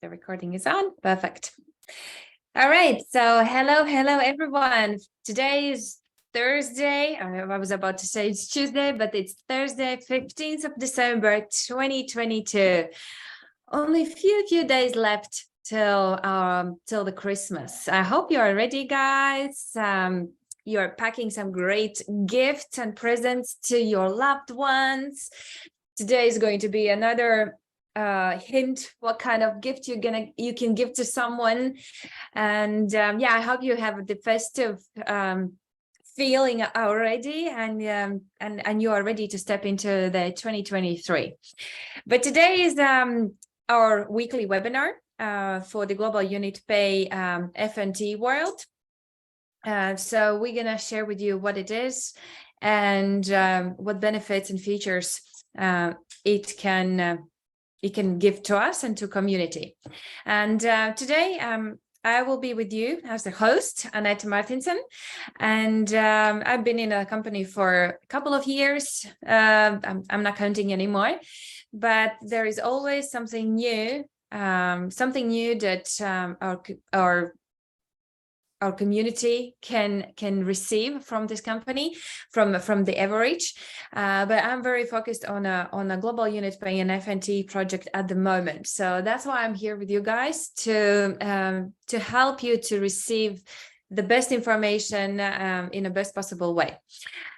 The recording is on. Perfect. All right. So hello everyone. Today is Thursday. I was about to say it's Tuesday, but it's Thursday, 15th of December, 2022. Only few days left till the Christmas. I hope you are ready, guys. You are packing some great gifts and presents to your loved ones. Today is going to be another hint what kind of gift you can give to someone, and yeah, I hope you have the festive feeling already, and you are ready to step into the 2023. But today is our weekly webinar for the Global Unit Pay FNT World. So we're gonna share with you what it is and what benefits and features it can give to us and to community. And today I will be with you as the host, Anete Martinsone, and I've been in a company for a couple of years. I'm not counting anymore, but there is always something new that our community can receive from this company, from the Evorich. But I'm very focused on a global unit pay and FNT project at the moment. So that's why I'm here with you guys to help you to receive the best information in the best possible way.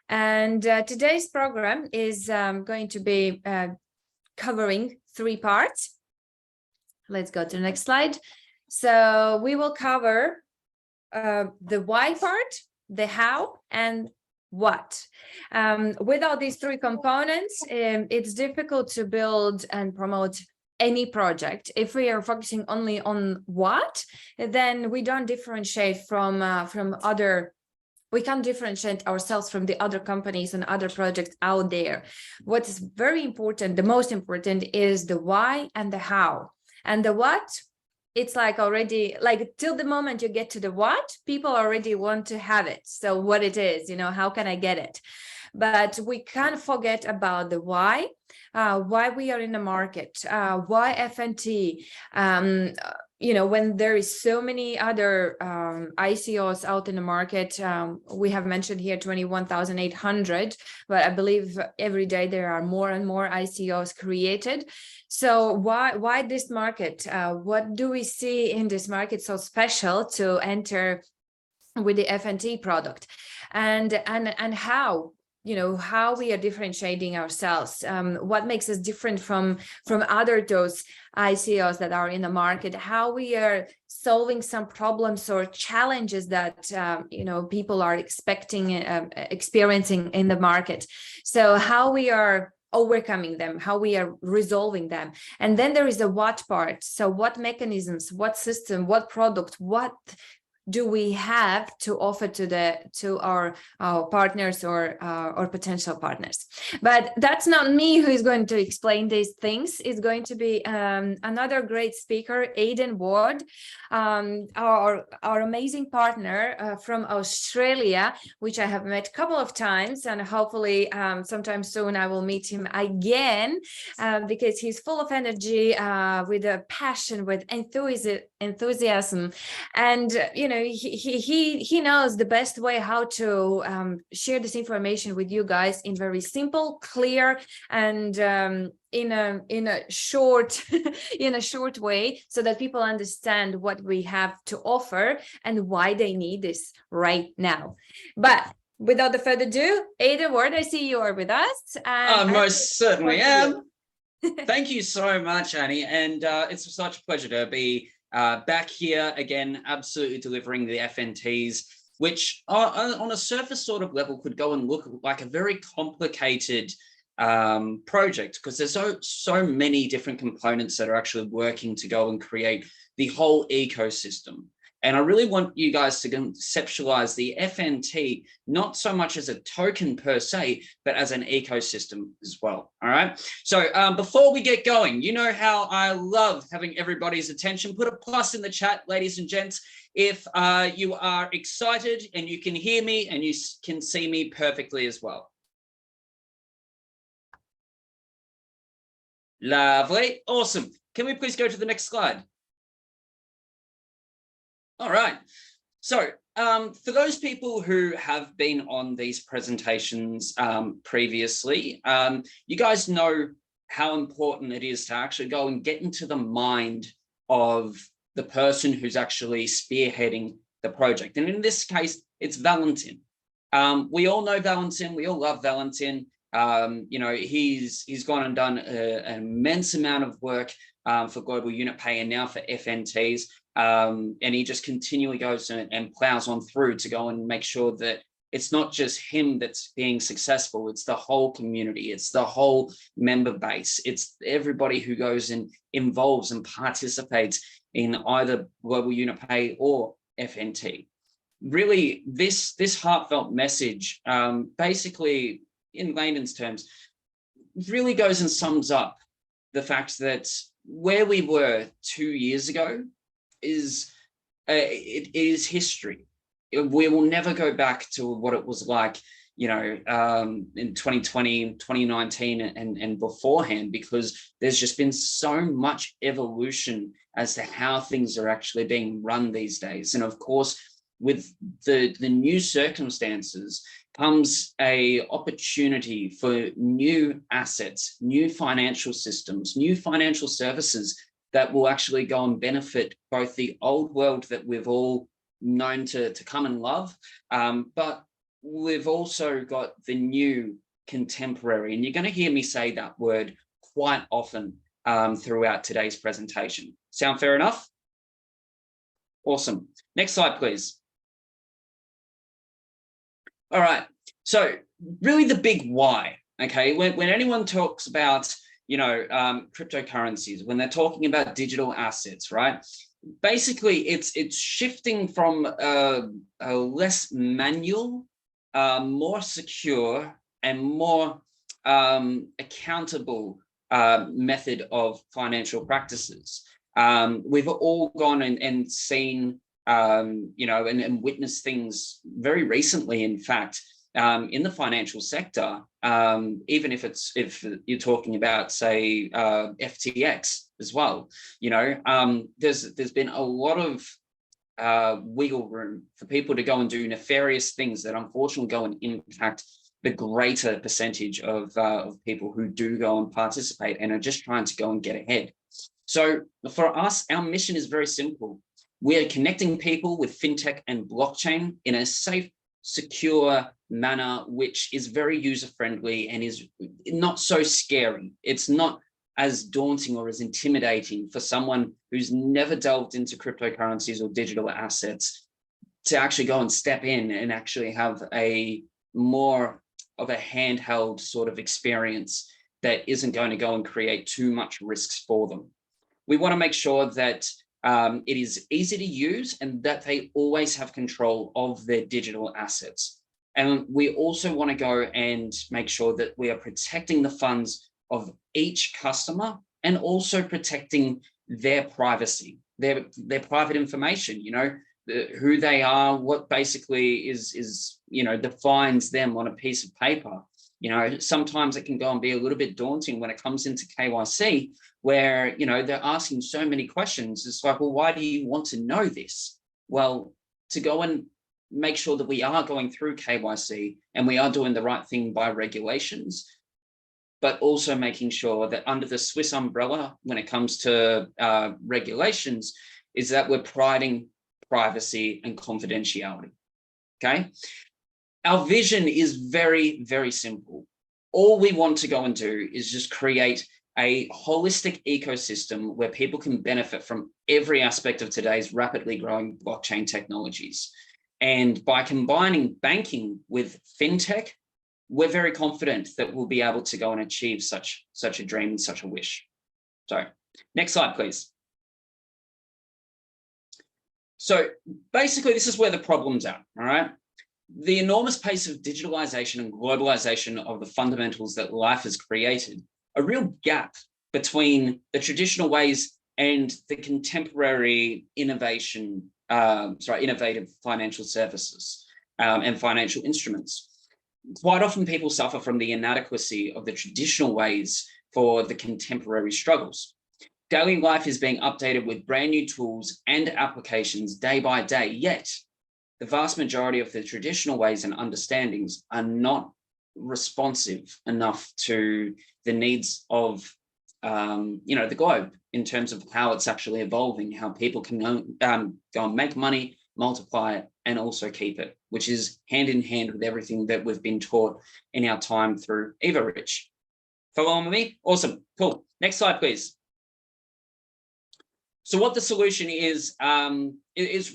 And today's program is going to be covering 3 parts. Let's go to the next slide. So we will cover the why part, the how, and what. Without these 3 components, it's difficult to build and promote any project. If we are focusing only on what, then we don't differentiate from other. We can't differentiate ourselves from the other companies and other projects out there. What is very important, the most important, is the why and the how. And the what, it's like already, like till the moment you get to the what, people already want to have it. So what it is, how can I get it? But we can't forget about the why we are in the market, why FNT, when there is so many other ICOs out in the market. We have mentioned here 21,800, but I believe every day there are more and more ICOs created. So why this market? What do we see in this market so special to enter with the FNT product, and how? How we are differentiating ourselves, what makes us different from other those ICOs that are in the market, how we are solving some problems or challenges that people are experiencing in the market. So how we are overcoming them, how we are resolving them. And then there is the what part. So what mechanisms, what system, what product, what do we have to offer to our partners or potential partners? But that's not me who is going to explain these things. It's going to be another great speaker, Aidan Ward, our amazing partner from Australia, which I have met a couple of times, and hopefully sometime soon I will meet him again, because he's full of energy, with a passion, with enthusiasm, and he knows the best way how to share this information with you guys in very simple, clear, and in a short way, so that people understand what we have to offer and why they need this right now. But without further ado, Aidan Ward, I see you are with us. I most certainly am. Thank you so much, Annie, and it's such a pleasure to be back here again, absolutely delivering the FNTs, which on a surface sort of level could go and look like a very complicated project, because there's so many different components that are actually working to go and create the whole ecosystem. And I really want you guys to conceptualize the FNT not so much as a token per se, but as an ecosystem as well. All right. So before we get going, you know how I love having everybody's attention. Put a plus in the chat, ladies and gents, if you are excited and you can hear me and you can see me perfectly as well. Lovely. Awesome. Can we please go to the next slide? All right. So for those people who have been on these presentations previously, you guys know how important it is to actually go and get into the mind of the person who's actually spearheading the project. And in this case, it's Valentin. We all know Valentin. We all love Valentin. You know, he's gone and done an immense amount of work for Global Unit Pay and now for FNTs. And he just continually goes and plows on through to go and make sure that it's not just him that's being successful, it's the whole community, it's the whole member base, it's everybody who goes and involves and participates in either Global Unit Pay or FNT. Really, this heartfelt message, basically, in layman's terms, really goes and sums up the fact that where we were 2 years ago is it is history. We will never go back to what it was like, you know, in 2020, 2019 and beforehand, because there's just been so much evolution as to how things are actually being run these days. And of course, with the new circumstances comes a opportunity for new assets, new financial systems, new financial services that will actually go and benefit both the old world that we've all known to come and love, but we've also got the new contemporary. And you're going to hear me say that word quite often throughout today's presentation. Sound fair enough? Awesome. Next slide, please. All right. So really the big why, okay? When anyone talks about, you know, cryptocurrencies, when they're talking about digital assets, right? Basically, it's shifting from a less manual, more secure, and more accountable method of financial practices. We've all gone and seen, you know, and witnessed things very recently, in fact, in the financial sector, even if you're talking about, say, FTX as well, you know, there's been a lot of wiggle room for people to go and do nefarious things that unfortunately go and impact the greater percentage of people who do go and participate and are just trying to go and get ahead. So for us, our mission is very simple. We are connecting people with fintech and blockchain in a safe, secure manner, which is very user-friendly and is not so scary. It's not as daunting or as intimidating for someone who's never delved into cryptocurrencies or digital assets to actually go and step in and actually have a more of a handheld sort of experience that isn't going to go and create too much risks for them. We want to make sure that it is easy to use and that they always have control of their digital assets. And we also want to go and make sure that we are protecting the funds of each customer and also protecting their privacy, their private information, you know, who they are, what basically is, you know, defines them on a piece of paper. You know, sometimes it can go and be a little bit daunting when it comes into KYC, where, you know, they're asking so many questions. It's like, well, why do you want to know this? Well, to go and make sure that we are going through KYC and we are doing the right thing by regulations, but also making sure that under the Swiss umbrella, when it comes to regulations, is that we're providing privacy and confidentiality, okay? Our vision is very, very simple. All we want to go and do is just create a holistic ecosystem where people can benefit from every aspect of today's rapidly growing blockchain technologies. And by combining banking with fintech, we're very confident that we'll be able to go and achieve such a dream and such a wish. So next slide, please. So basically, this is where the problem's at, all right? The enormous pace of digitalization and globalization of the fundamentals that life has created, a real gap between the traditional ways and the contemporary innovative financial services and financial instruments. Quite often people suffer from the inadequacy of the traditional ways for the contemporary struggles. Daily life is being updated with brand new tools and applications day by day, yet the vast majority of the traditional ways and understandings are not responsive enough to the needs of the globe in terms of how it's actually evolving, how people can go and make money, multiply it, and also keep it, which is hand in hand with everything that we've been taught in our time through Evorich. Follow on with me? Awesome, cool. Next slide, please. So what the solution is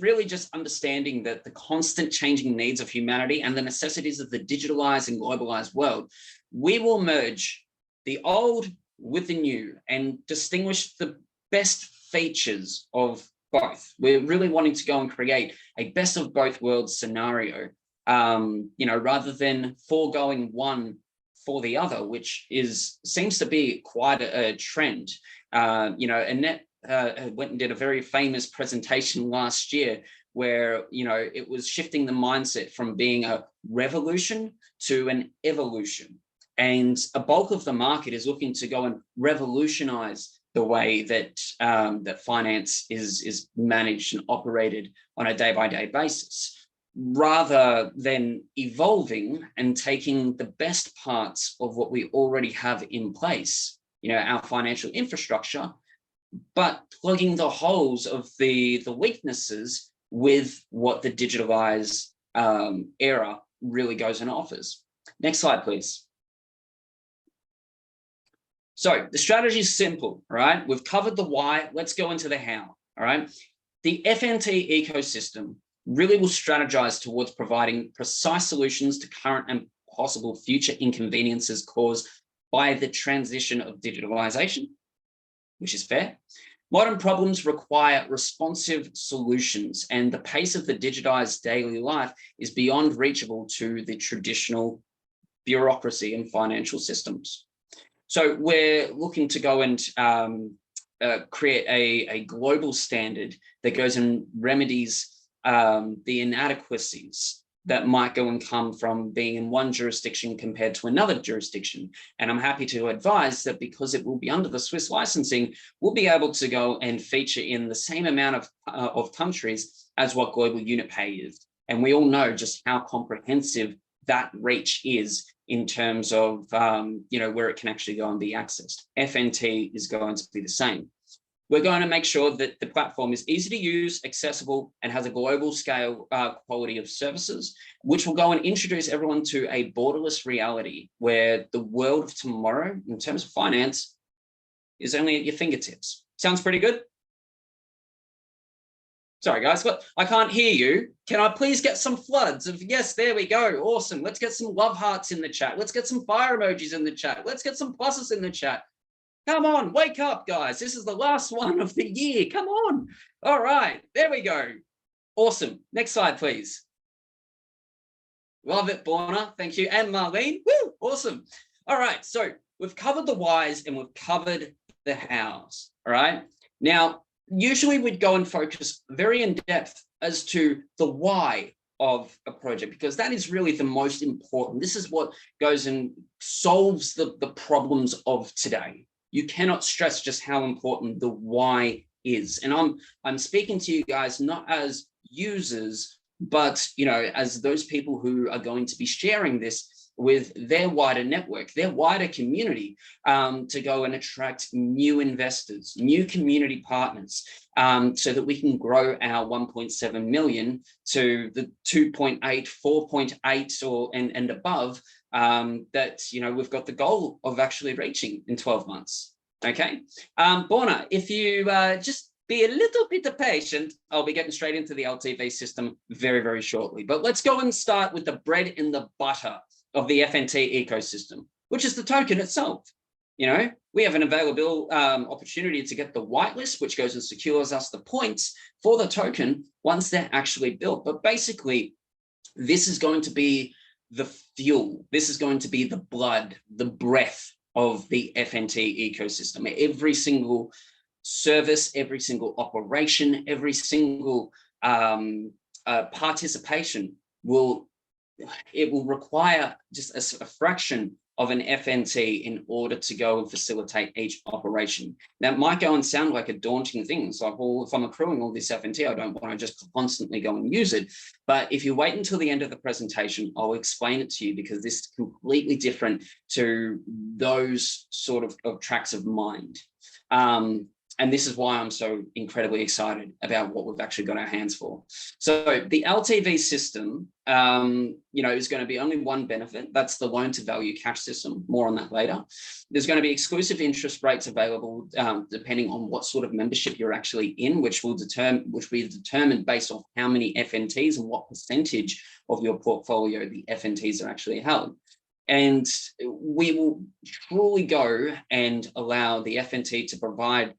really just understanding that the constant changing needs of humanity and the necessities of the digitalized and globalized world. We will merge the old with the new and distinguish the best features of both. We're really wanting to go and create a best of both worlds scenario, rather than foregoing one for the other, which seems to be quite a trend. Anete went and did a very famous presentation last year where, it was shifting the mindset from being a revolution to an evolution. And a bulk of the market is looking to go and revolutionize the way that that finance is managed and operated on a day-by-day basis, rather than evolving and taking the best parts of what we already have in place, our financial infrastructure, but plugging the holes of the weaknesses with what the digitalized era really goes and offers. Next slide, please. So the strategy is simple, right? We've covered the why, let's go into the how, all right? The FNT ecosystem really will strategize towards providing precise solutions to current and possible future inconveniences caused by the transition of digitalization, which is fair. Modern problems require responsive solutions, and the pace of the digitized daily life is beyond reachable to the traditional bureaucracy and financial systems. So we're looking to go and create a global standard that goes and remedies the inadequacies that might go and come from being in one jurisdiction compared to another jurisdiction. And I'm happy to advise that because it will be under the Swiss licensing, we'll be able to go and feature in the same amount of countries as what global unit pay is. And we all know just how comprehensive that reach is in terms of where it can actually go and be accessed. FNT is going to be the same. We're going to make sure that the platform is easy to use, accessible, and has a global scale quality of services, which will go and introduce everyone to a borderless reality where the world of tomorrow, in terms of finance, is only at your fingertips. Sounds pretty good? Sorry, guys, but I can't hear you. Can I please get some floods of, yes, there we go. Awesome. Let's get some love hearts in the chat. Let's get some fire emojis in the chat. Let's get some pluses in the chat. Come on, wake up, guys. This is the last one of the year. Come on. All right, there we go. Awesome. Next slide, please. Love it, Borna. Thank you. And Marlene. Woo, awesome. All right, so we've covered the whys and we've covered the hows. All right. Now, usually we'd go and focus very in depth as to the why of a project, because that is really the most important. This is what goes and solves the problems of today. You cannot stress just how important the why is. And I'm speaking to you guys not as users, but as those people who are going to be sharing this with their wider network, their wider community, to go and attract new investors, new community partners, so that we can grow our 1.7 million to the 2.8, 4.8 and above, that we've got the goal of actually reaching in 12 months. Okay, Borna, if you just be a little bit patient, I'll be getting straight into the LTV system very, very shortly. But let's go and start with the bread and the butter of the FNT ecosystem, which is the token itself. We have an available opportunity to get the whitelist, which goes and secures us the points for the token once they're actually built. But basically, this is going to be the fuel. This is going to be the blood, the breath of the FNT ecosystem. Every single service, every single operation, every single participation will require just a fraction of an FNT in order to go and facilitate each operation. Now, it might go and sound like a daunting thing. It's like, well, if I'm accruing all this FNT, I don't want to just constantly go and use it. But if you wait until the end of the presentation, I'll explain it to you, because this is completely different to those sort of tracks of mind. And this is why I'm so incredibly excited about what we've actually got our hands for. So the LTV system, is going to be only one benefit. That's the loan to value cash system. More on that later. There's going to be exclusive interest rates available depending on what sort of membership you're actually in, which will be determined based on how many FNTs and what percentage of your portfolio the FNTs are actually held. And we will truly go and allow the FNT to provide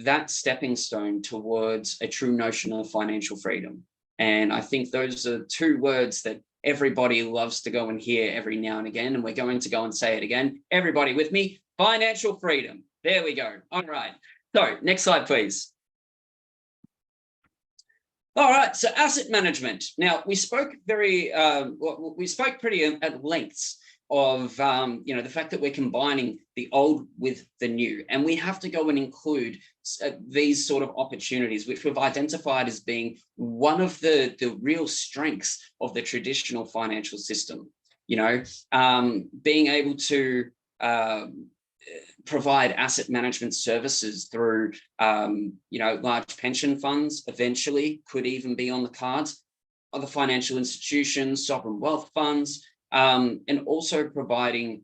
that stepping stone towards a true notion of financial freedom. And I think those are two words that everybody loves to go and hear every now and again. And we're going to go and say it again. Everybody with me, financial freedom. There we go. All right. So next slide, please. All right. So asset management. Now we spoke pretty at length of the fact that we're combining the old with the new, and we have to go and include these sort of opportunities, which we've identified as being one of the real strengths of the traditional financial system. Being able to provide asset management services through large pension funds, eventually could even be on the cards, other financial institutions, sovereign wealth funds, and also providing,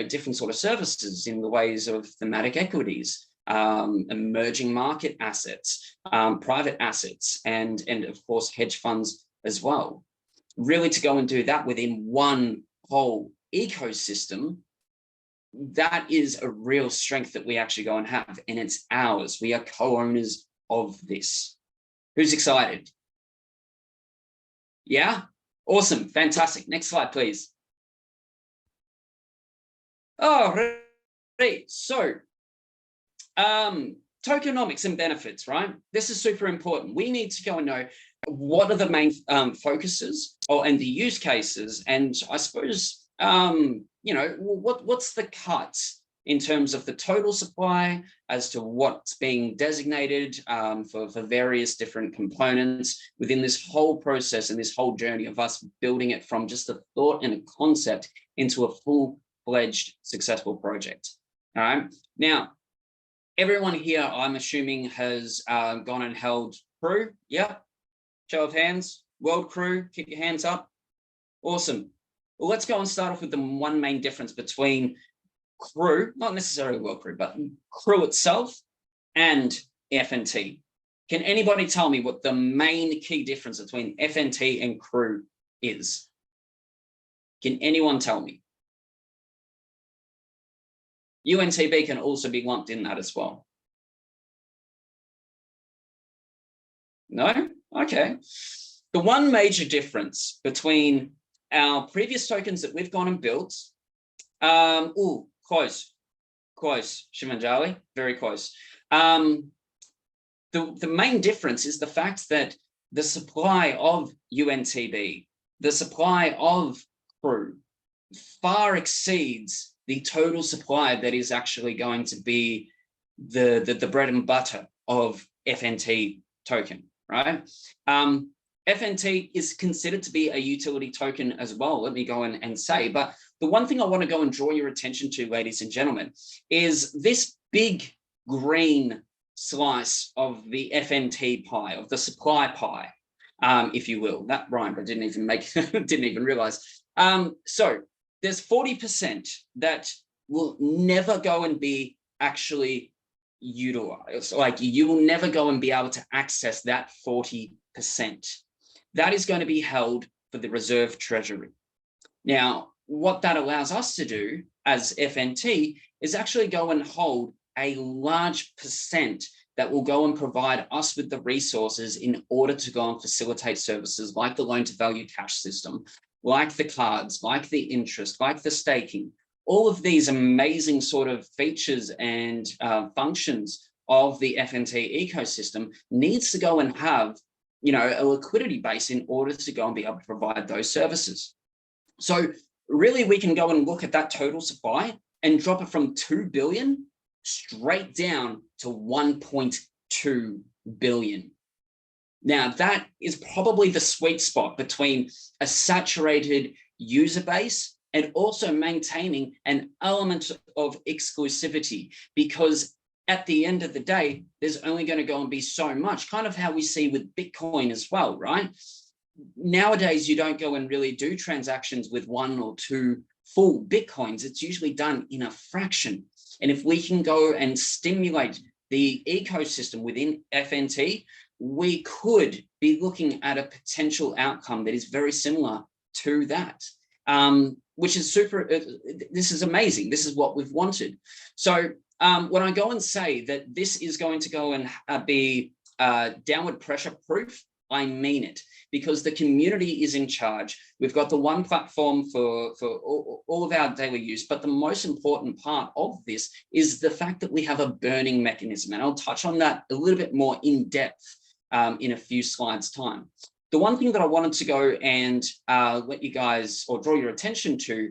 different sort of services in the ways of thematic equities, emerging market assets, private assets, and of course, hedge funds as well. Really to go and do that within one whole ecosystem, that is a real strength that we actually go and have, and it's ours. We are co-owners of this. Who's excited? Yeah? Awesome, fantastic. Next slide, please. All right, so tokenomics and benefits, right? This is super important. We need to go and know what are the main focuses and the use cases, and I suppose, what's the cut in terms of the total supply as to what's being designated for various different components within this whole process and this whole journey of us building it from just a thought and a concept into a full-fledged successful project. All right. Now, everyone here, I'm assuming, has gone and held crew. Yeah. Show of hands. World crew, keep your hands up. Awesome. Well, let's go and start off with the one main difference between crew, not necessarily world crew, but crew itself and FNT. Can anybody tell me what the main key difference between FNT and crew is? Can anyone tell me? UNTB can also be lumped in that as well. No? Okay. The one major difference between our previous tokens that we've gone and built, close, Shivanjali, very close. The main difference is the fact that the supply of UNTB, the supply of crew, far exceeds the total supply that is actually going to be the bread and butter of FNT token, right? FNT is considered to be a utility token as well, let me go in and say, but the one thing I want to go and draw your attention to, ladies and gentlemen, is this big green slice of the FNT pie, of the supply pie, if you will. That rhymed, I didn't even realize. So there's 40% that will never go and be actually utilized. Like, you will never go and be able to access that 40%. That is going to be held for the reserve treasury. Now, what that allows us to do as FNT is actually go and hold a large percent that will go and provide us with the resources in order to go and facilitate services like the loan to value cash system, like the cards, like the interest, like the staking. All of these amazing sort of features and functions of the FNT ecosystem needs to go and have, a liquidity base in order to go and be able to provide those services. So really we can go and look at that total supply and drop it from 2 billion straight down to 1.2 billion. Now, that is probably the sweet spot between a saturated user base and also maintaining an element of exclusivity, because at the end of the day, there's only going to go and be so much, kind of how we see with Bitcoin as well, right? Nowadays, you don't go and really do transactions with 1 or 2 full Bitcoins. It's usually done in a fraction. And if we can go and stimulate the ecosystem within FNT, we could be looking at a potential outcome that is very similar to that, which is super, this is amazing. This is what we've wanted. So when I go and say that this is going to go and be downward pressure proof, I mean it, because the community is in charge. We've got the one platform for all of our daily use, but the most important part of this is the fact that we have a burning mechanism, and I'll touch on that a little bit more in depth in a few slides' time. The one thing that I wanted to go and let you guys, or draw your attention to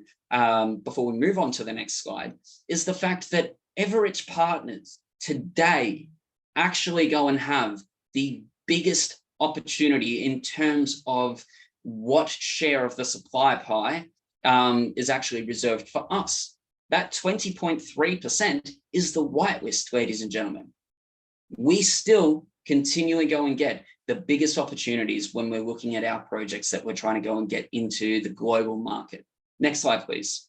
before we move on to the next slide, is the fact that Evorich partners today actually go and have the biggest opportunity in terms of what share of the supply pie is actually reserved for us. That 20.3% is the whitelist, ladies and gentlemen. We still continually go and get the biggest opportunities when we're looking at our projects that we're trying to go and get into the global market. Next slide, please.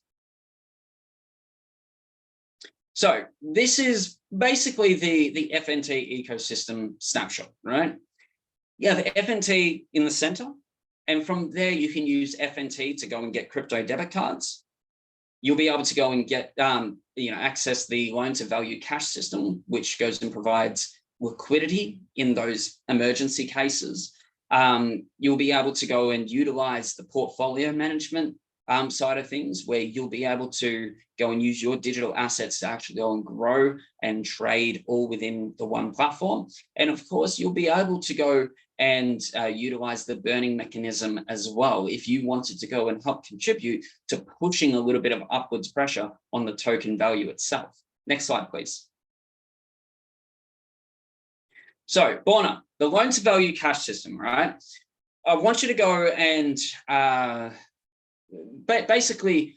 So this is basically the FNT ecosystem snapshot, right? Yeah, the FNT in the center, and from there you can use FNT to go and get crypto debit cards. You'll be able to go and get, access the loan to value cash system, which goes and provides liquidity in those emergency cases. You'll be able to go and utilize the portfolio management side of things, where you'll be able to go and use your digital assets to actually go and grow and trade all within the one platform. And of course, you'll be able to go and utilize the burning mechanism as well if you wanted to go and help contribute to pushing a little bit of upwards pressure on the token value itself. Next slide, please. So, Borna, the loan to value cash system, right? I want you to go and basically,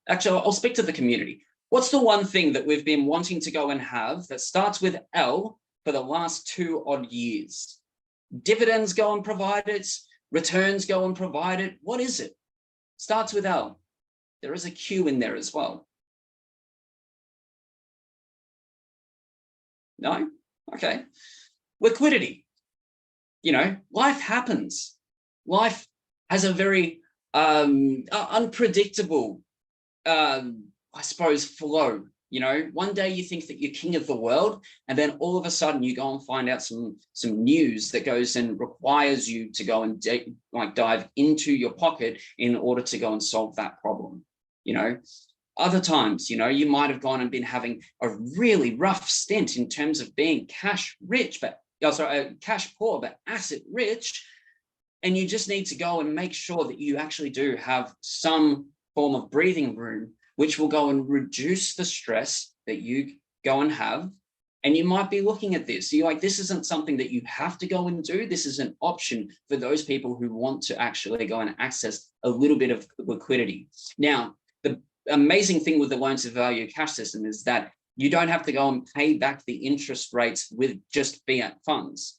actually, I'll speak to the community. What's the one thing that we've been wanting to go and have that starts with L for the last 2 odd years? Dividends go and provide it, returns go and provide it. What is it? Starts with L. There is a Q in there as well. No? Okay. Liquidity. Life happens. Life has a very unpredictable, I suppose, flow. One day you think that you're king of the world, and then all of a sudden you go and find out some news that goes and requires you to go and dive into your pocket in order to go and solve that problem. Other times, you might have gone and been having a really rough stint in terms of being cash rich, cash poor, but asset rich. And you just need to go and make sure that you actually do have some form of breathing room, which will go and reduce the stress that you go and have. And you might be looking at this. You're like, this isn't something that you have to go and do. This is an option for those people who want to actually go and access a little bit of liquidity. Now, the amazing thing with the loan to value cash system is that you don't have to go and pay back the interest rates with just fiat funds.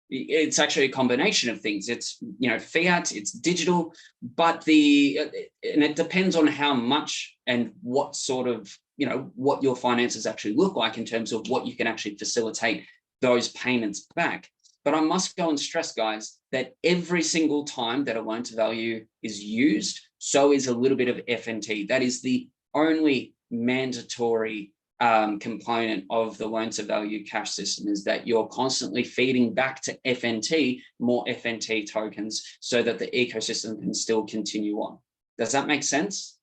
It's actually a combination of things. It's fiat, it's digital, but and it depends on how much and what sort of what your finances actually look like in terms of what you can actually facilitate those payments back. But I must go and stress, guys, that every single time that a loan to value is used, so is a little bit of FNT. That is the only mandatory component of the loan to value cash system, is that you're constantly feeding back to FNT more FNT tokens so that the ecosystem can still continue on. Does that make sense?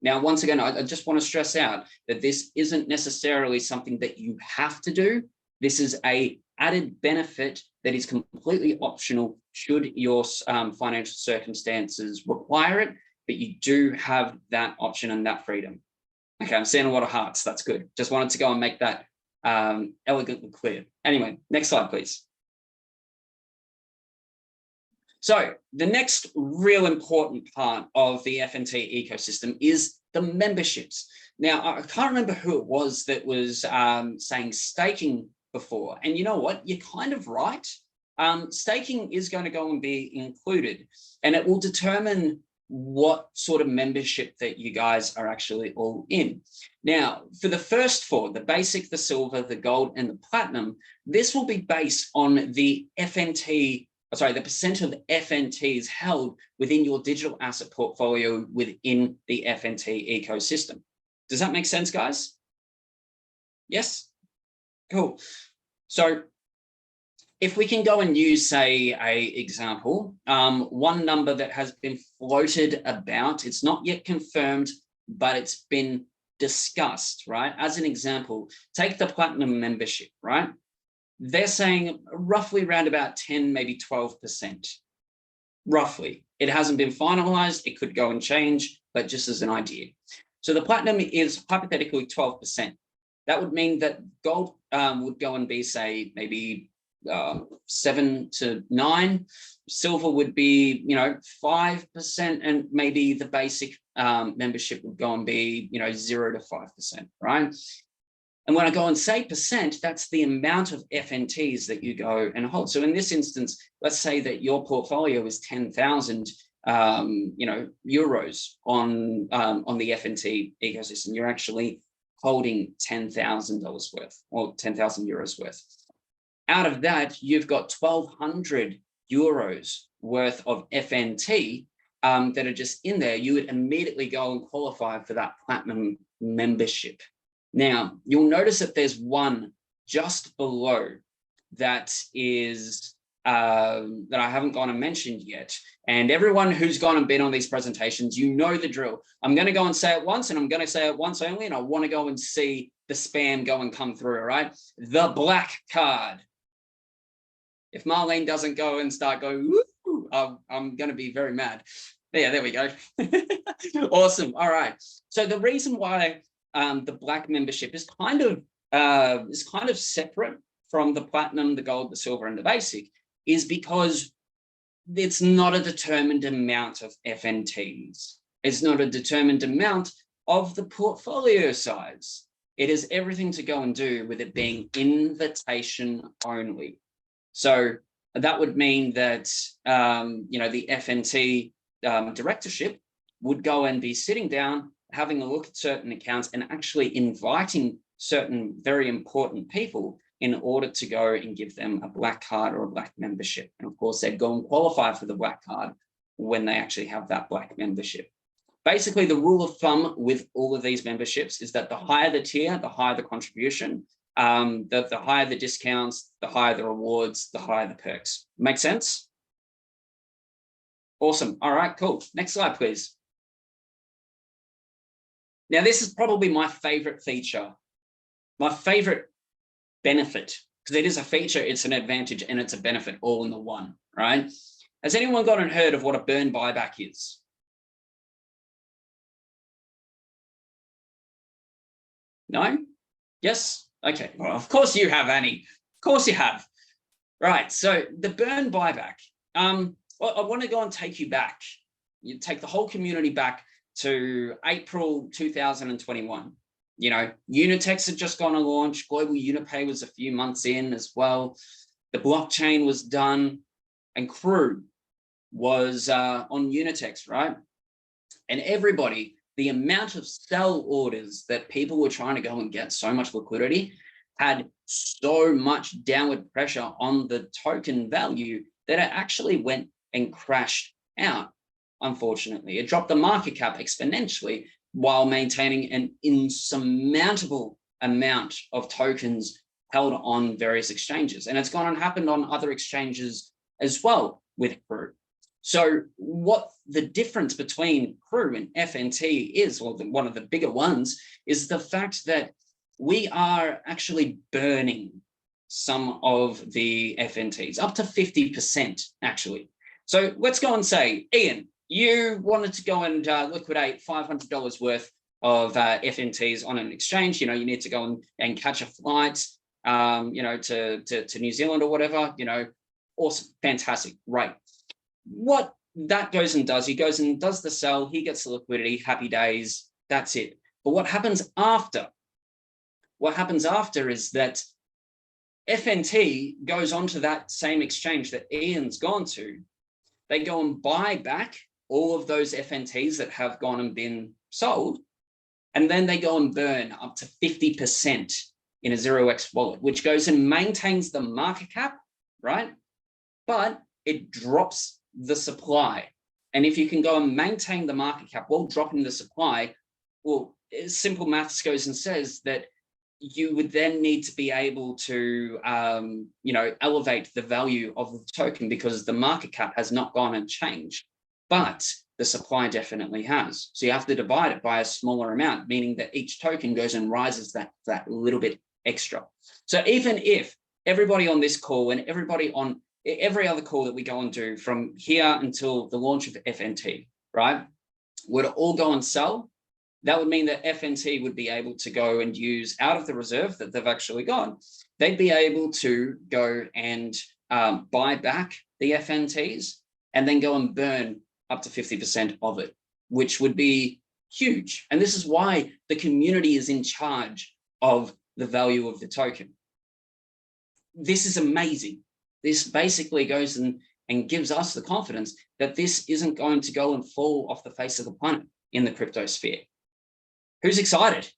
Now, once again, I just want to stress out that this isn't necessarily something that you have to do. This is an added benefit that is completely optional should your financial circumstances require it. but you do have that option and that freedom. Okay, I'm seeing a lot of hearts. That's good. Just wanted to go and make that elegantly clear. Anyway, next slide, please. So the next real important part of the FNT ecosystem is the memberships. Now, I can't remember who it was that was saying staking before. And you know what? You're kind of right. Staking is going to go and be included, and it will determine what sort of membership that you guys are actually all in. Now, for the first four, the basic, the silver, the gold, and the platinum, this will be based on the FNT, sorry, the percent of FNTs held within your digital asset portfolio within the FNT ecosystem. Does that make sense, guys? Yes? Cool. So if we can go and use, say, an example, one number that has been floated about, it's not yet confirmed, but it's been discussed, right? As an example, take the platinum membership, right? They're saying roughly around about 10, maybe 12%, roughly. It hasn't been finalized. It could go and change, but just as an idea. So the platinum is hypothetically 12%. That would mean that gold would go and be, say, maybe 7 to 9. Silver would be, 5%, and maybe the basic membership would go and be, 0 to 5%, right? And when I go and say percent, that's the amount of FNTs that you go and hold. So in this instance, let's say that your portfolio is 10,000, euros on the FNT ecosystem. You're actually holding $10,000 worth, or 10,000 euros worth. Out of that, you've got 1,200 euros worth of FNT that are just in there. You would immediately go and qualify for that platinum membership. Now, you'll notice that there's one just below that is that I haven't gone and mentioned yet. And everyone who's gone and been on these presentations, you know the drill. I'm going to go and say it once, and I'm going to say it once only, and I want to go and see the spam go and come through, all right? The black card. If Marlene doesn't go and start going, woo, I'm going to be very mad. Yeah, there we go. Awesome. All right. So the reason why the black membership is kind of separate from the platinum, the gold, the silver, and the basic is because it's not a determined amount of FNTs. It's not a determined amount of the portfolio size. It is everything to go and do with it being invitation only. So that would mean that, the FNT directorship would go and be sitting down, having a look at certain accounts and actually inviting certain very important people in order to go and give them a black card or a black membership. And of course, they'd go and qualify for the black card when they actually have that black membership. Basically, the rule of thumb with all of these memberships is that the higher the tier, the higher the contribution, the higher the discounts, the higher the rewards, the higher the perks. Make sense? Awesome. All right, cool. Next slide, please. Now, this is probably my favorite feature, my favorite benefit, because it is a feature, it's an advantage, and it's a benefit all in the one, right? Has anyone gone and heard of what a burn buyback is? No? Yes? Okay. Well, of course you have, Annie. Of course you have. Right. So the burn buyback, I want to go and take you back. You take the whole community back to April 2021. Unitex had just gone to launch. Global Unipay was a few months in as well. The blockchain was done, and Crew was on Unitex, right? And everybody, the amount of sell orders that people were trying to go and get so much liquidity had so much downward pressure on the token value that it actually went and crashed out, unfortunately. It dropped the market cap exponentially while maintaining an insurmountable amount of tokens held on various exchanges. And it's gone and happened on other exchanges as well with Crew. So what the difference between Crew and FNT is, or one of the bigger ones, is the fact that we are actually burning some of the FNTs, up to 50% actually. So let's go and say, Ian, you wanted to go and liquidate $500 worth of FNTs on an exchange. You need to go and catch a flight, to New Zealand or whatever, awesome, fantastic, great. What that goes and does, he goes and does the sell, he gets the liquidity, happy days, that's it. But what happens after? What happens after is that FNT goes onto that same exchange that Ian's gone to. They go and buy back all of those FNTs that have gone and been sold, and then they go and burn up to 50% in a 0x wallet, which goes and maintains the market cap, right? But it drops the supply. And if you can go and maintain the market cap while dropping the supply, well, simple maths goes and says that you would then need to be able to, elevate the value of the token, because the market cap has not gone and changed, but the supply definitely has. So you have to divide it by a smaller amount, meaning that each token goes and rises that little bit extra. So even if everybody on this call and everybody on every other call that we go and do from here until the launch of FNT, right, were to all go and sell, that would mean that FNT would be able to go and use out of the reserve that they've actually got. They'd be able to go and buy back the FNTs and then go and burn up to 50% of it, which would be huge. And this is why the community is in charge of the value of the token. This is amazing. This basically goes and gives us the confidence that this isn't going to go and fall off the face of the planet in the crypto sphere. Who's excited?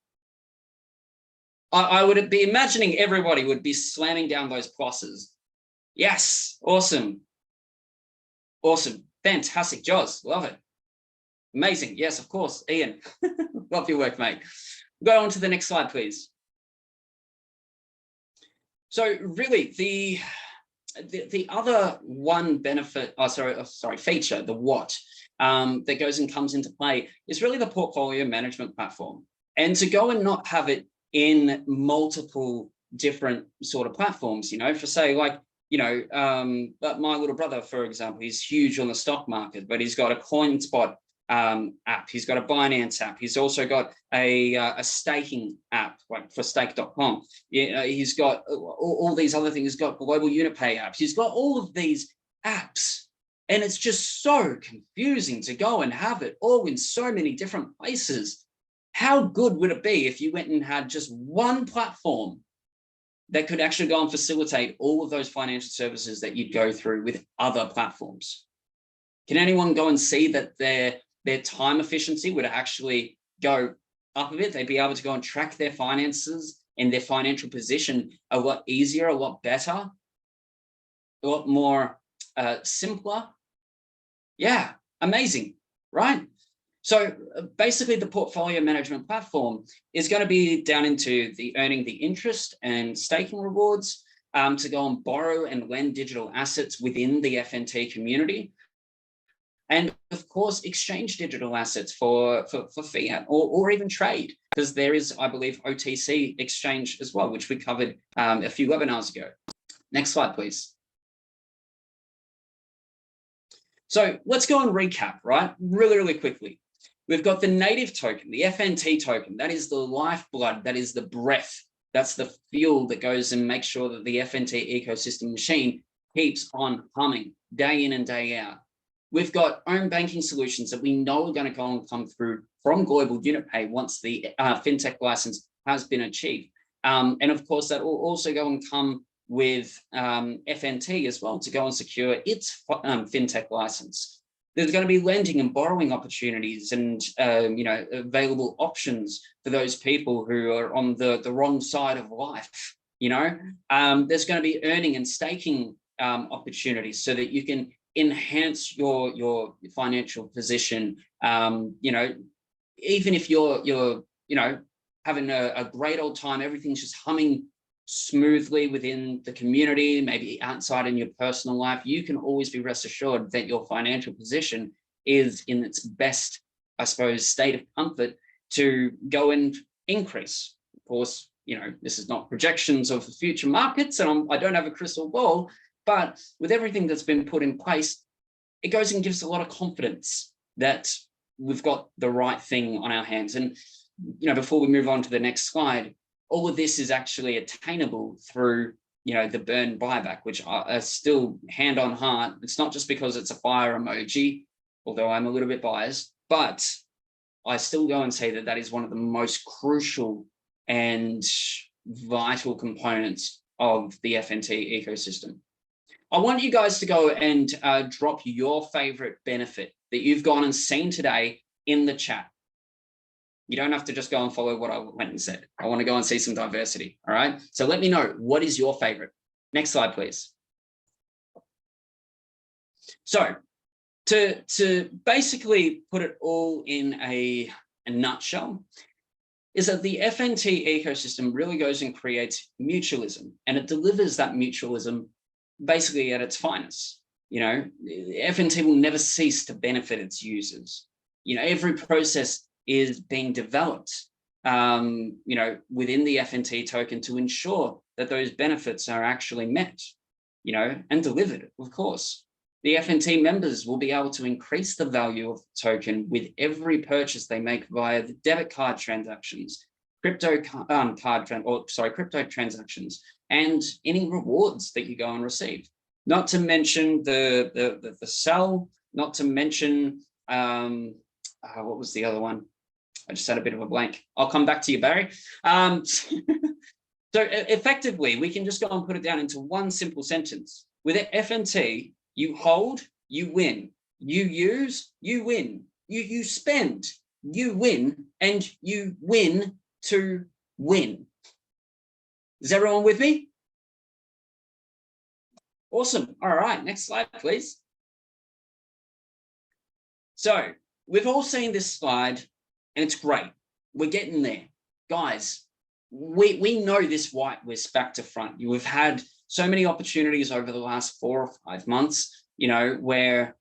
I would be imagining everybody would be slamming down those pluses. Yes, awesome. Awesome, fantastic, Joz, love it. Amazing, yes, of course, Ian, love your work, mate. Go on to the next slide, please. So really, the other one benefit, feature, the what, that goes and comes into play is really the portfolio management platform. And to go and not have it in multiple different sort of platforms, for say like, but my little brother, for example, he's huge on the stock market, but he's got a CoinSpot app, he's got a Binance app, he's also got a staking app like for stake.com. He's got all these other things, he's got global unit pay apps, he's got all of these apps, and it's just so confusing to go and have it all in so many different places. How good would it be if you went and had just one platform that could actually go and facilitate all of those financial services that you'd go through with other platforms? Can anyone go and see that their time efficiency would actually go up a bit? They'd be able to go and track their finances and their financial position a lot easier, a lot better, a lot more simpler. Yeah, amazing, right? So basically the portfolio management platform is going to be down into the earning the interest and staking rewards, to go and borrow and lend digital assets within the FNT community. And of course, exchange digital assets for fiat or even trade, because there is, I believe, OTC exchange as well, which we covered a few webinars ago. Next slide, please. So let's go and recap, right? Really, really quickly. We've got the native token, the FNT token. That is the lifeblood, that is the breath. That's the fuel that goes and makes sure that the FNT ecosystem machine keeps on humming day in and day out. We've got own banking solutions that we know are going to go and come through from Global Unit Pay once the FinTech license has been achieved. And of course, that will also go and come with FNT as well to go and secure its FinTech license. There's going to be lending and borrowing opportunities and available options for those people who are on the wrong side of life. There's going to be earning and staking opportunities so that you can enhance your financial position. Even if you're having a great old time, everything's just humming smoothly within the community, maybe outside in your personal life, you can always be rest assured that your financial position is in its best, I suppose, state of comfort to go and increase. Of course, this is not projections of the future markets, and I don't have a crystal ball, but with everything that's been put in place, it goes and gives a lot of confidence that we've got the right thing on our hands. And, you know, before we move on to the next slide, all of this is actually attainable through, you know, the burn buyback, which are still hand on heart. It's not just because it's a fire emoji, although I'm a little bit biased, but I still go and say that that is one of the most crucial and vital components of the FNT ecosystem. I want you guys to go and drop your favorite benefit that you've gone and seen today in the chat. You don't have to just go and follow what I went and said. I want to go and see some diversity. All right. So let me know, what is your favorite? Next slide, please. So to basically put it all in a nutshell, is that the FNT ecosystem really goes and creates mutualism, and it delivers that mutualism basically at its finest. You know, FNT will never cease to benefit its users. You know, every process is being developed, you know, within the FNT token to ensure that those benefits are actually met, you know, and delivered, of course. The FNT members will be able to increase the value of the token with every purchase they make via the debit card transactions, crypto transactions, and any rewards that you go and receive. Not to mention the sell, not to mention, what was the other one? I just had a bit of a blank. I'll come back to you, Barry. So effectively, we can just go and put it down into one simple sentence. With FNT, you hold, you win. You use, you win. You spend, you win, and you win to win. Is everyone with me? Awesome. All right, next slide, please. So we've all seen this slide, and it's great. We're getting there. Guys, we know this whitelist back to front. You've had so many opportunities over the last 4 or 5 months, you know, where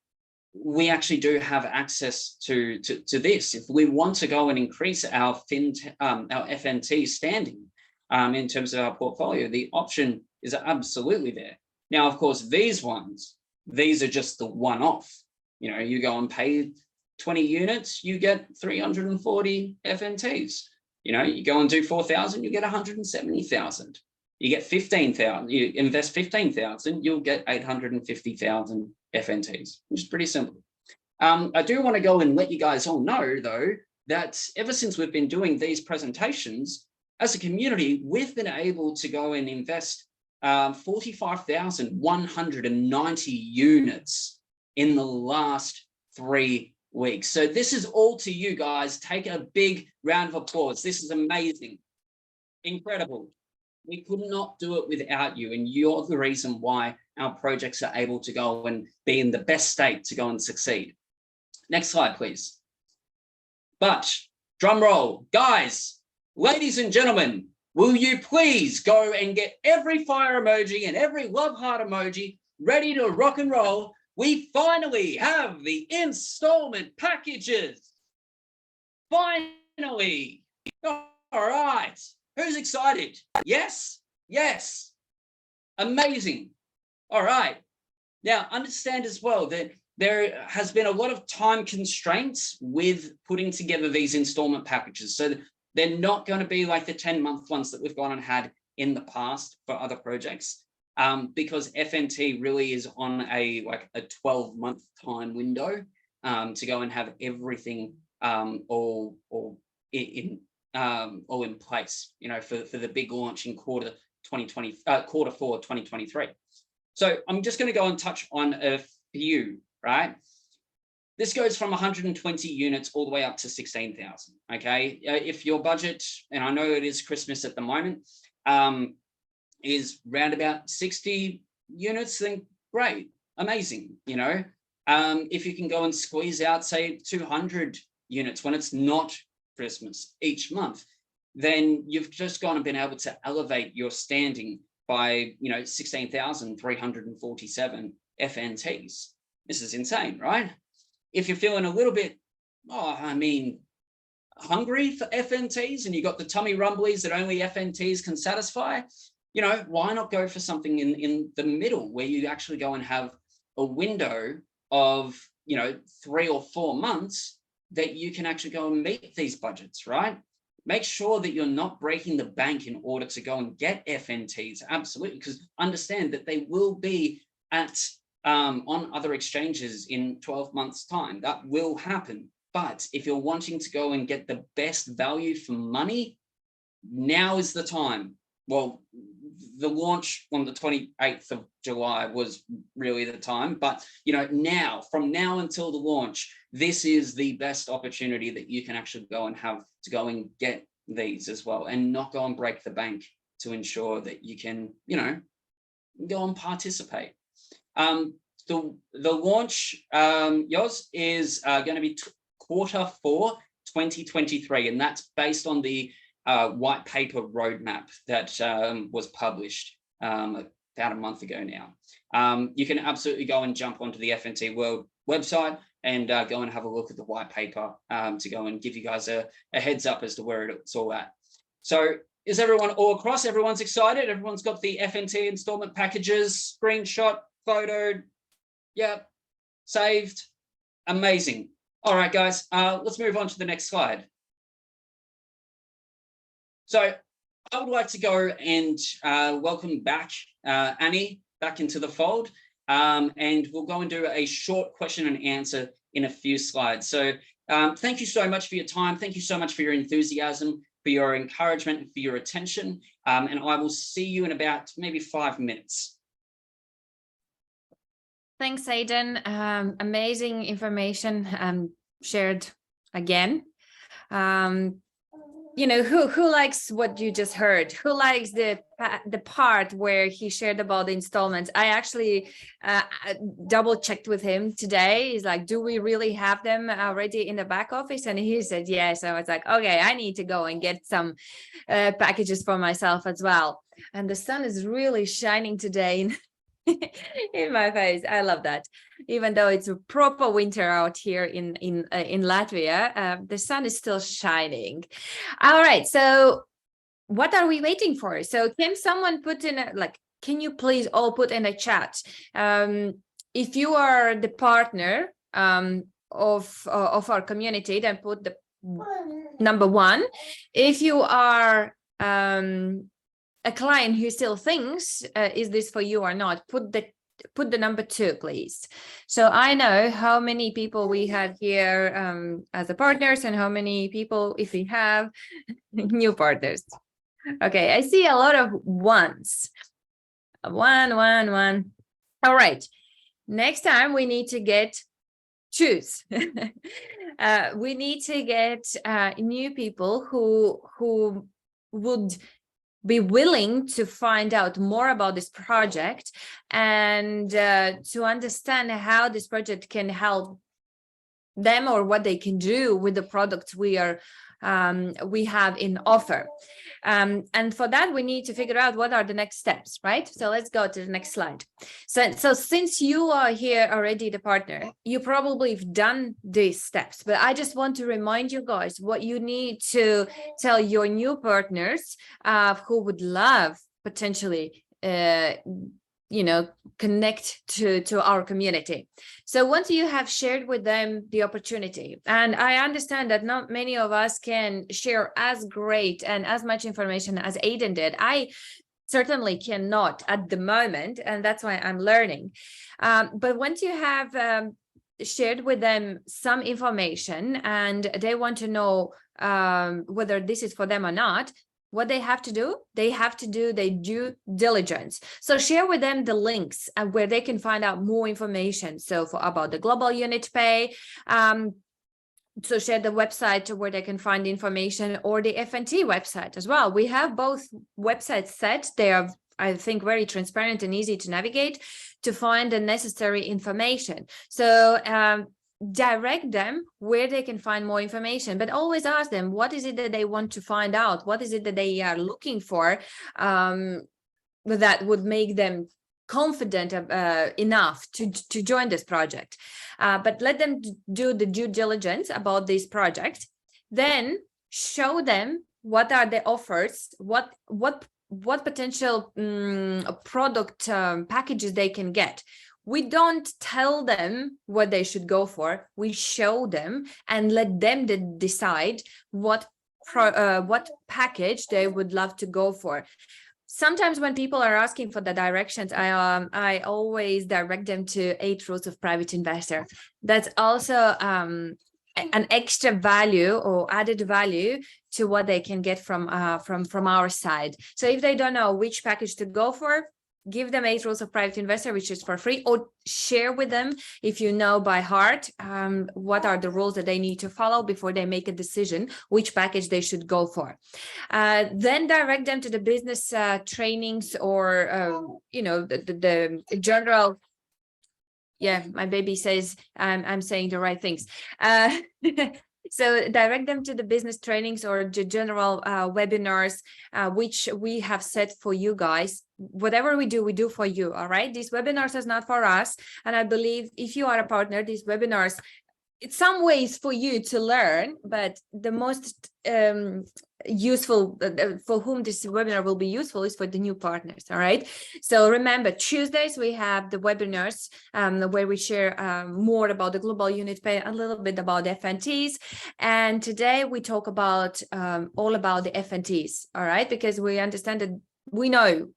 we actually do have access to this. If we want to go and increase our FNT standing in terms of our portfolio, the option is absolutely there. Now, of course, these are just the one-off. You know, you go and pay 20 units, you get 340 FNTs. You know, you go and do 4,000, you get 170,000. You get 15,000, you invest 15,000, you'll get 850,000 FNTs, which is pretty simple. I do want to go and let you guys all know, though, that ever since we've been doing these presentations, as a community, we've been able to go and invest 45,190 units in the last 3 weeks. So this is all to you guys. Take a big round of applause. This is amazing. Incredible. We could not do it without you, and you're the reason why our projects are able to go and be in the best state to go and succeed. Next slide, please. But drum roll, guys, ladies and gentlemen, will you please go and get every fire emoji and every love heart emoji ready to rock and roll? We finally have the installment packages. Finally. All right. Who's excited? Yes? Yes. Amazing. All right. Now, understand as well that there has been a lot of time constraints with putting together these installment packages. So they're not going to be like the 10-month ones that we've gone and had in the past for other projects, because FNT really is on a 12-month time window to go and have everything all in place, you know, for the big launch in quarter 4 2023. So I'm just going to go and touch on a few, right? This goes from 120 units all the way up to 16,000. Okay, if your budget, and I know it is Christmas at the moment, is round about 60 units, then great, amazing. You know, if you can go and squeeze out, say, 200 units when it's not Christmas each month, then you've just gone and been able to elevate your standing by, you know, 16,347 FNTs. This is insane, right? If you're feeling a little bit, hungry for FNTs, and you got the tummy rumblies that only FNTs can satisfy, you know, why not go for something in the middle where you actually go and have a window of 3 or 4 months that you can actually go and meet these budgets, right? Make sure that you're not breaking the bank in order to go and get FNTs, absolutely, because understand that they will be at on other exchanges in 12 months' time. That will happen. But if you're wanting to go and get the best value for money, now is the time. Well, the launch on the 28th of July was really the time, but now, from now until the launch, this is the best opportunity that you can actually go and have to go and get these as well, and not go and break the bank to ensure that you can, go and participate. The launch, yours is going to be Q4 2023, and that's based on the white paper roadmap that was published about a month ago now. You can absolutely go and jump onto the FNT World website and go and have a look at the white paper to go and give you guys a heads up as to where it's all at. So is everyone all across? Everyone's excited? Everyone's got the FNT installment packages, screenshot, photo, yep, saved, amazing. All right, guys, let's move on to the next slide. So I would like to go and welcome back Annie back into the fold, and we'll go and do a short question and answer in a few slides. So thank you so much for your time. Thank you so much for your enthusiasm, for your encouragement, and for your attention. And I will see you in about maybe 5 minutes. Thanks, Aidan. Amazing information shared again. Who likes what you just heard? Who likes the part where he shared about the installments? I actually double checked with him today. He's like, do we really have them already in the back office? And he said, yes. So I was like, okay, I need to go and get some packages for myself as well. And the sun is really shining today in my face. I love that. Even though it's a proper winter out here in Latvia, the sun is still shining. All right, so what are we waiting for? So can someone put in can you please all put in a chat if you are the partner of our community, then put the number 1. If you are a client who still thinks, is this for you or not, put the number 2, please. So I know how many people we have here as the partners, and how many people, if we have new partners. Okay, I see a lot of ones. 1. All right, next time we need to choose. We need to get new people who would be willing to find out more about this project and to understand how this project can help them, or what they can do with the products we have in offer. And for that, we need to figure out what are the next steps, right? So let's go to the next slide. So since you are here already, the partner, you probably have done these steps, but I just want to remind you guys what you need to tell your new partners who would love potentially connect to our community. So once you have shared with them the opportunity, and I understand that not many of us can share as great and as much information as Aidan did. I certainly cannot at the moment, and that's why I'm learning. But once you have shared with them some information and they want to know whether this is for them or not, what they have to do, they have to do their due diligence. So share with them the links where they can find out more information. So about the global unit pay, so share the website where they can find information, or the FNT website as well. We have both websites set. They are, I think, very transparent and easy to navigate to find the necessary information. So direct them where they can find more information, but always ask them, what is it that they want to find out? What is it that they are looking for that would make them confident enough to join this project? But let them do the due diligence about this project. Then show them what are the offers, what potential product packages they can get. we don't tell them what they should go for. We show them and let them decide what package they would love to go for. Sometimes when people are asking for the directions, I always direct them to 8 Rules of Private Investor. That's also an extra value or added value to what they can get from our side. So if they don't know which package to go for, give them 8 Rules of Private Investor, which is for free, or share with them, if you know by heart, what are the rules that they need to follow before they make a decision, which package they should go for. Then direct them to the business trainings or, the general. Yeah, my baby says I'm saying the right things. So direct them to the business trainings or the general webinars, which we have set for you guys. Whatever we do for you. All right. These webinars is not for us. And I believe if you are a partner, these webinars, it's some ways for you to learn, but the most useful for whom this webinar will be useful is for the new partners. All right. So remember, Tuesdays we have the webinars where we share more about the global unit pay, a little bit about FNTs. And today we talk about all about the FNTs. All right. Because we understand that we know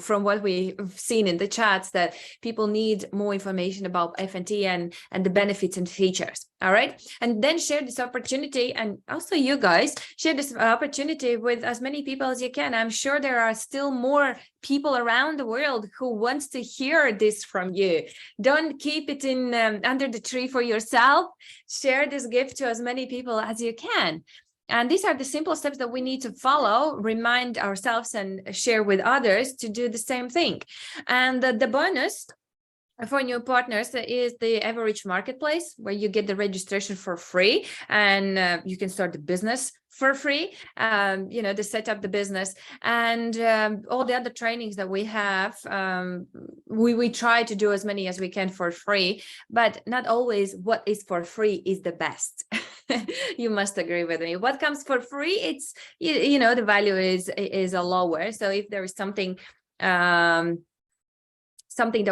from what we've seen in the chats that people need more information about FNT and the benefits and features. All right. And then share this opportunity, and also you guys share this opportunity with as many people as you can. I'm sure there are still more people around the world who wants to hear this from you. Don't keep it in under the tree for yourself. Share this gift to as many people as you can. And these are the simple steps that we need to follow, remind ourselves and share with others to do the same thing. And the bonus for new partners is the Evorich marketplace, where you get the registration for free and you can start the business for free, to set up the business, and all the other trainings that we have. We try to do as many as we can for free, but not always what is for free is the best. You must agree with me. What comes for free, it's, the value is a lower. So if there is something that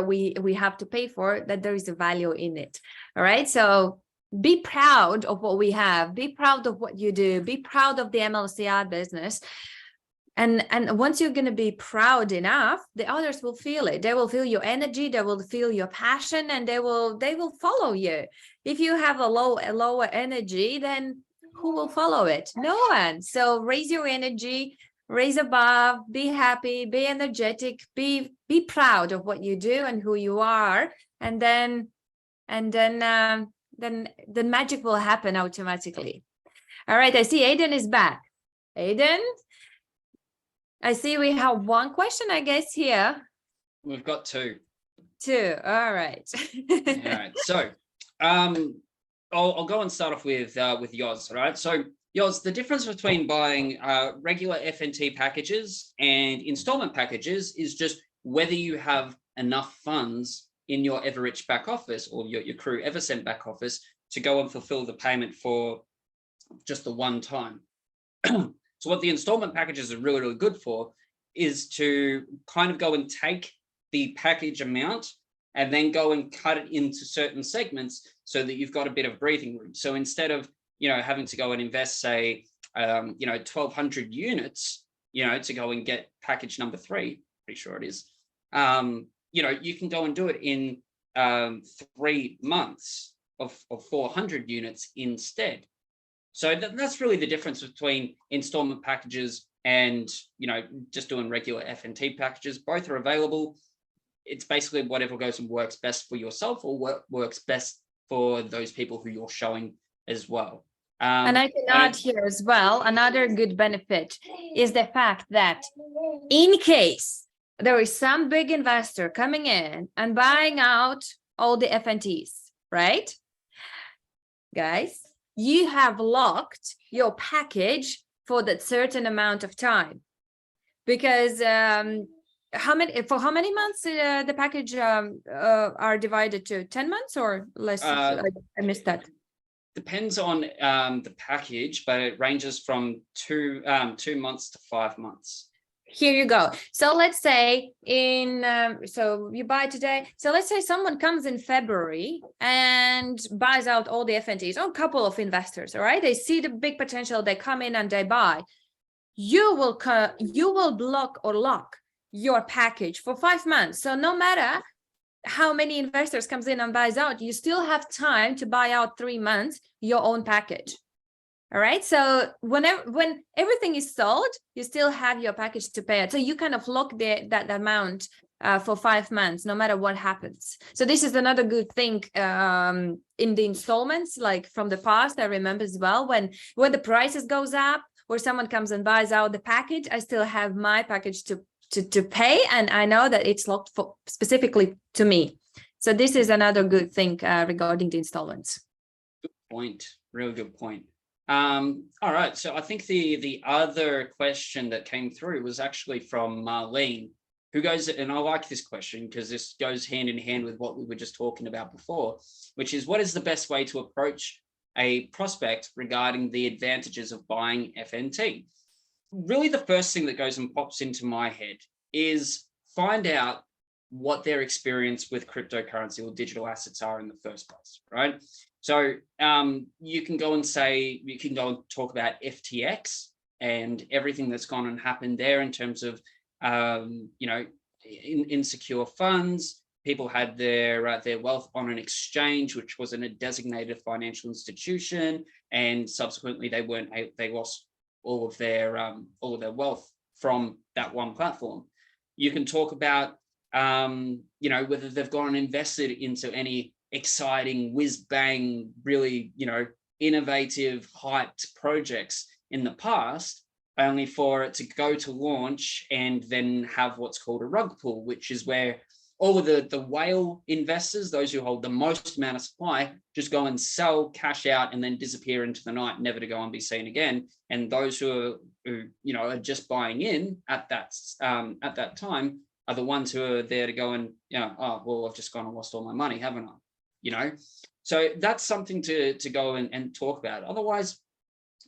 we have to pay for, that there is a value in it. All right. So be proud of what we have, be proud of what you do, be proud of the MLCI business. And once you're going to be proud enough, the others will feel it. They will feel your energy, they will feel your passion, and they will follow you. If you have a lower energy, then who will follow it? No one. So raise your energy, raise above, be happy, be energetic, be proud of what you do and who you are, and then magic will happen automatically. All right, I see Aidan is back. Aidan, I see we have one question, I guess, here. We've got two. All right. All right. So I'll go and start off with Yoz. Right. So Yoz, the difference between buying regular FNT packages and installment packages is just whether you have enough funds in your Evorich back office or your Crew Eversent back office to go and fulfill the payment for just the one time. So what the installment packages are really, really good for is to kind of go and take the package amount and then go and cut it into certain segments so that you've got a bit of breathing room. So instead of, having to go and invest, say, 1,200 units, to go and get package number 3, pretty sure it is, you can go and do it in 3 months of 400 units instead. So that's really the difference between installment packages and, just doing regular FNT packages. Both are available. It's basically whatever goes and works best for yourself or works best for those people who you're showing as well. And I can add here as well, another good benefit is the fact that in case there is some big investor coming in and buying out all the FNTs, right? Guys, you have locked your package for that certain amount of time, because how many months the package are divided to? 10 months or less? I missed that. Depends on the package, but it ranges from 2 months to 5 months. Here you go. So let's say so you buy today. So let's say someone comes in February and buys out all the FNTs, or a couple of investors, all right? They see the big potential, they come in and they buy. You will block or lock your package for 5 months. So no matter how many investors comes in and buys out, you still have time to buy out 3 months your own package. All right. So when everything is sold, you still have your package to pay it. So you kind of lock that amount for 5 months, no matter what happens. So this is another good thing in the installments, like from the past. I remember as well when the prices goes up, or someone comes and buys out the package, I still have my package to pay, and I know that it's locked for specifically to me. So this is another good thing regarding the installments. Good point. Really good point. All right, so I think the other question that came through was actually from Marlene, who goes, and I like this question because this goes hand in hand with what we were just talking about before, which is, what is the best way to approach a prospect regarding the advantages of buying FNT? Really, the first thing that goes and pops into my head is find out what their experience with cryptocurrency or digital assets are in the first place, right? So you can go and talk about FTX and everything that's gone and happened there in terms of, insecure funds. People had their wealth on an exchange, which wasn't a designated financial institution, and subsequently they lost all of their wealth from that one platform. You can talk about whether they've gone and invested into any exciting whiz-bang, really, innovative, hyped projects in the past, only for it to go to launch and then have what's called a rug pull, which is where all of the whale investors, those who hold the most amount of supply, just go and sell, cash out, and then disappear into the night, never to go and be seen again. And those who are just buying in at that time are the ones who are there to go and, oh, well, I've just gone and lost all my money, haven't I? So that's something to go and talk about. Otherwise,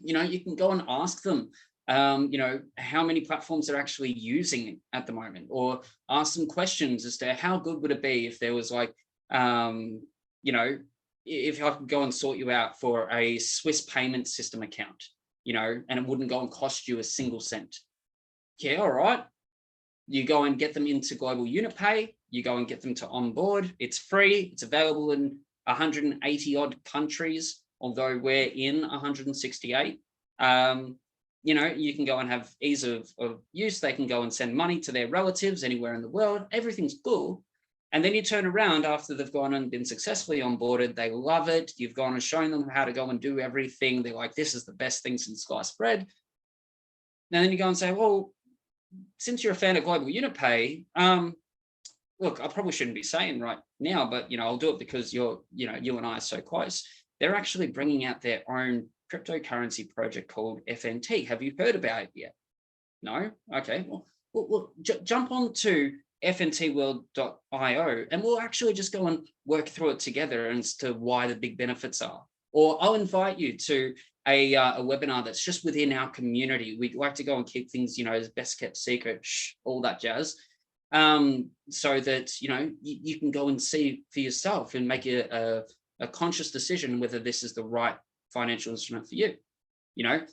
you can go and ask them, how many platforms they're actually using it at the moment, or ask them questions as to how good would it be if there was like, if I could go and sort you out for a Swiss payment system account, and it wouldn't go and cost you a single cent. Yeah, all right. You go and get them into Global Unit Pay. You go and get them to onboard. It's free. It's available in 180 odd countries, although we're in 168. You can go and have ease of use. They can go and send money to their relatives anywhere in the world. Everything's cool. And then you turn around after they've gone and been successfully onboarded. They love it. You've gone and shown them how to go and do everything. They're like, this is the best thing since sliced bread. And then you go and say, well, since you're a fan of Global Unit Pay, look, I probably shouldn't be saying right now, but I'll do it because you and I are so close. They're actually bringing out their own cryptocurrency project called FNT. Have you heard about it yet? No? Okay. Well, jump on to fntworld.io and we'll actually just go and work through it together as to why the big benefits are. Or I'll invite you to a webinar that's just within our community. We'd like to go and keep things, as best kept secret, all that jazz, so that, you can go and see for yourself and make a conscious decision whether this is the right financial instrument for you.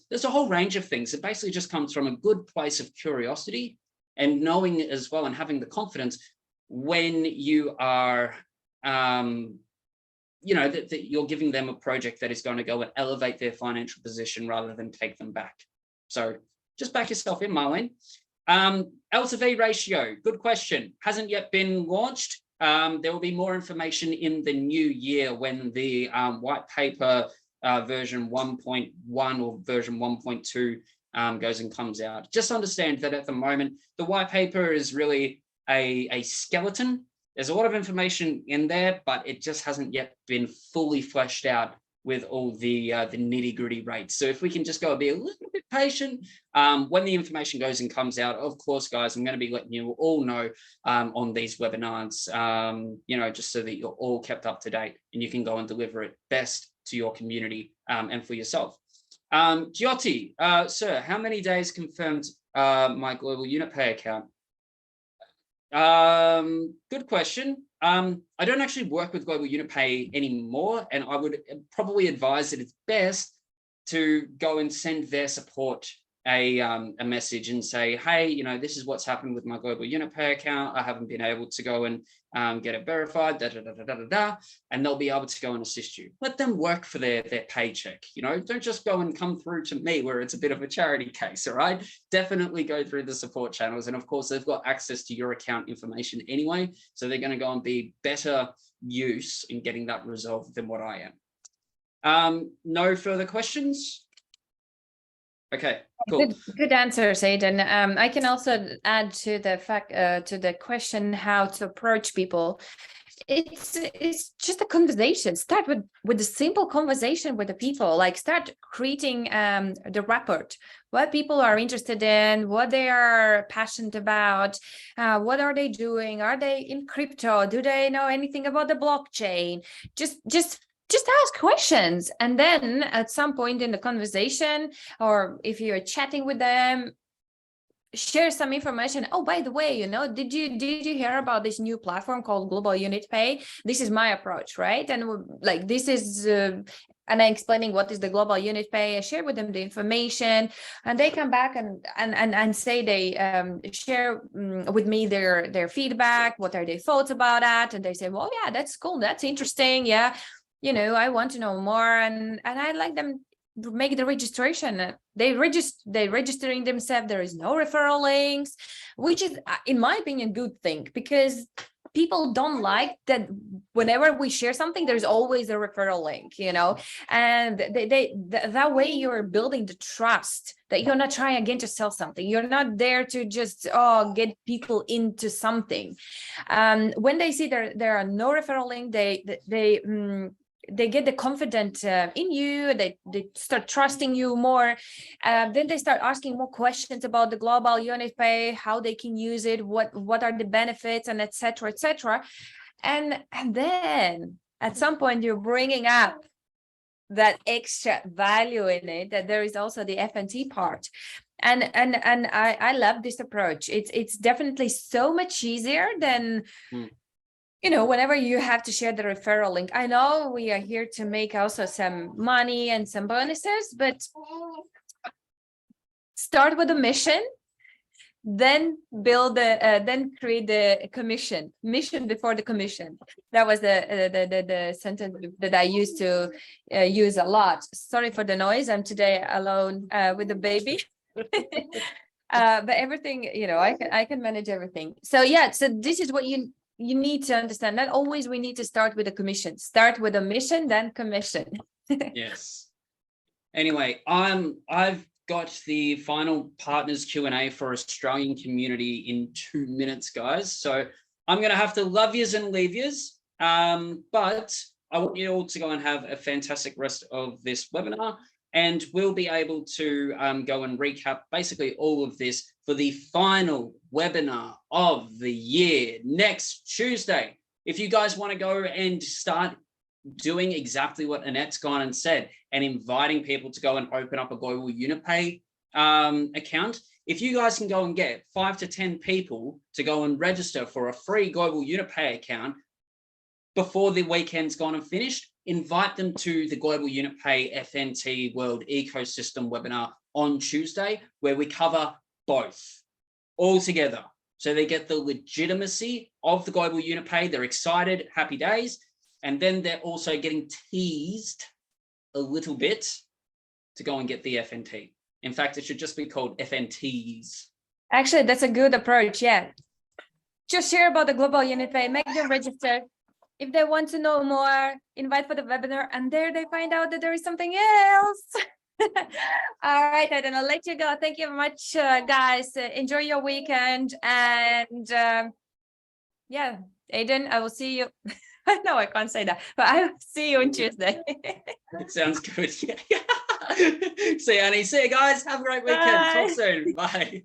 There's a whole range of things. It basically just comes from a good place of curiosity and knowing as well and having the confidence when you are, that you're giving them a project that is going to go and elevate their financial position rather than take them back. So just back yourself in, Marlene. L to V ratio, good question. Hasn't yet been launched. There will be more information in the new year when the white paper version 1.1 or version 1.2 goes and comes out. Just understand that at the moment, the white paper is really a skeleton. There's a lot of information in there, but it just hasn't yet been fully fleshed out with all the nitty-gritty rates. So if we can just go and be a little bit patient, when the information goes and comes out, of course, guys, I'm going to be letting you all know on these webinars, just so that you're all kept up to date and you can go and deliver it best to your community and for yourself. Giotti, sir, how many days confirmed my global unit pay account? Good question. I don't actually work with global unit pay anymore, and I would probably advise that it's best to go and send their support a message and say, hey, you know, this is what's happened with my global unit pay account. I haven't been able to go and get it verified, and they'll be able to go and assist you. Let them work for their paycheck. You know, don't just go and come through to me where it's a bit of a charity case. All right, definitely go through the support channels, and of course they've got access to your account information anyway, so they're going to go and be better use in getting that resolved than what I am. No further questions? Okay, cool. Good answers, Aidan. I can also add to the fact to the question how to approach people. It's just a conversation. Start with a simple conversation with the people. Like start creating the rapport. What people are interested in, what they are passionate about, what are they doing? Are they in crypto? Do they know anything about the blockchain? Just ask questions, and then at some point in the conversation, or if you're chatting with them, share some information. Oh, by the way, you know, did you hear about this new platform called Global Unit Pay? This is my approach, right? And like this is and I'm explaining what is the Global Unit Pay. I share with them the information, and they come back and say they share with me their feedback. What are their thoughts about that? And they say, well, yeah, that's cool, that's interesting, yeah. You know, I want to know more, and I like them make the registration. They registering themselves. There is no referral links, which is, in my opinion, good thing, because people don't like that whenever we share something, there's always a referral link, you know, and that way you're building the trust that you're not trying again to sell something. You're not there to just get people into something. When they see there are no referral link, they get the confidence in you, they start trusting you more, then they start asking more questions about the global unit pay, how they can use it, what are the benefits, and etc. And then at some point you're bringing up that extra value in it, that there is also the FNT part. And I love this approach. It's definitely so much easier than you know, whenever you have to share the referral link. I know we are here to make also some money and some bonuses, but start with a mission, then build then create the mission before the commission. That was the sentence that I used to use a lot. Sorry for the noise. I'm today alone with the baby. But everything, you know, I can manage everything. So yeah, so this is what you need to understand. Not always we need to start with a commission. Start with a mission, then commission. Yes. Anyway, I've got the final partners Q&A for Australian community in 2 minutes, guys. So I'm going to have to love yous and leave yous. But I want you all to go and have a fantastic rest of this webinar. And we'll be able to go and recap basically all of this for the final webinar of the year next Tuesday. If you guys want to go and start doing exactly what Anette's gone and said, and inviting people to go and open up a global unit pay account, if you guys can go and get 5 to 10 people to go and register for a free global unit pay account before the weekend's gone and finished, invite them to the Global Unit Pay FNT World Ecosystem webinar on Tuesday, where we cover both all together. So they get the legitimacy of the Global Unit Pay. They're excited, happy days. And then they're also getting teased a little bit to go and get the FNT. In fact, it should just be called FNTs. Actually, that's a good approach. Yeah. Just share about the Global Unit Pay, make them register. If they want to know more, invite for the webinar, and there they find out that there is something else. All right, Aidan, I'll let you go. Thank you very much, guys. Enjoy your weekend. And yeah, Aidan, I will see you. No, I can't say that, but I will see you on Tuesday. It sounds good. See you, Annie. See you, guys. Have a great weekend. Bye. Talk soon. Bye.